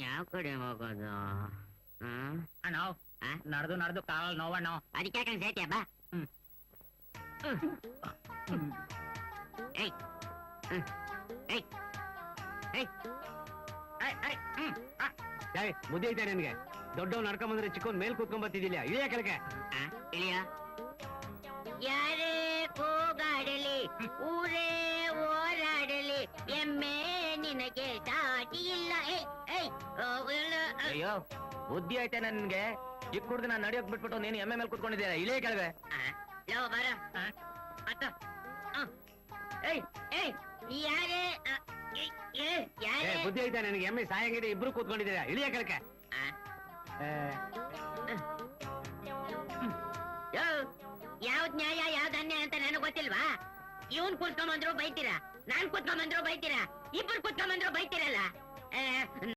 ಯಾವ ಕಡೆ ಹೋಗೋದು? ಅಣ್ಣ ನಡೆದು ನಡೆದು ಕಾಲ್ ನೋವಣ್ಣ. ಅದಕ್ಕೆ ಯಾಕಂಗ್ ಸೇತಿಯ ಬಾ. ಬುದ್ಧಿ ಐತೆ ನಿನ್ಗೆ? ದೊಡ್ಡವ್ ನಡ್ಕೊಂಡ್ ಬಂದ್ರೆ ಚಿಕ್ಕವನ್ ಮೇಲ್ ಕೂತ್ಕೊಂಡ್ ಬರ್ತಿದ್ದಿಲ್ಲ, ಇಳಿಯ ಕೆಳಗೆ. ಇಳಿಯ. ಯಾರೇ ಕೂಗಾಡಲಿ, ಊರೇ ಓಡಾಡಲಿ, ಎಮ್ಮೆ ನಿನಗೆ ದಾಟಿ ಇಲ್ಲ. ಅಯ್ಯೋ ಬುದ್ಧಿ ಐತೆ ನನ್ಗೆ? ಚಿಕ್ಕ ಹುಡುಗ ನಾನು ನಡೆಯೋಕ್ ಬಿಟ್ಬಿಟ್ಟು ನೀನು ಎಮ್ಮೆ ಮೇಲೆ ಕೂತ್ಕೊಂಡಿದ್ದೀರಾ, ಇಳಿಯ ಕೆಳಗೆ. ಲೋ ಬರ ಅತ್ತ. ಯಾರೇ ಬುದ್ಧಿ ಐತೆ ನನಗೆ? ಎಮ್ಮೆ ಸಾಯಂಗಿದೆ, ಇಬ್ರು ಕೂತ್ಕೊಂಡಿದ್ದೀರಾ, ಇಳಿಯ ಕೆಳಗೆ. ಯಾವ್ದ್ ನ್ಯಾಯ ಯಾವ್ದ್ ಅನ್ಯಾಯ ಅಂತ ನನಗ್ ಗೊತ್ತಿಲ್ವಾ? ಇವನ್ ಕೂತ್ಕೊಂಬಂದ್ರು ಬೈತೀರಾ, ನಾನ್ ಕೂತ್ಕೊಂಬಂದ್ರು ಬೈತೀರಾ, ಇಬ್ರು ಕೂತ್ಕೊಂಬಂದ್ರು ಬೈತೀರಾ.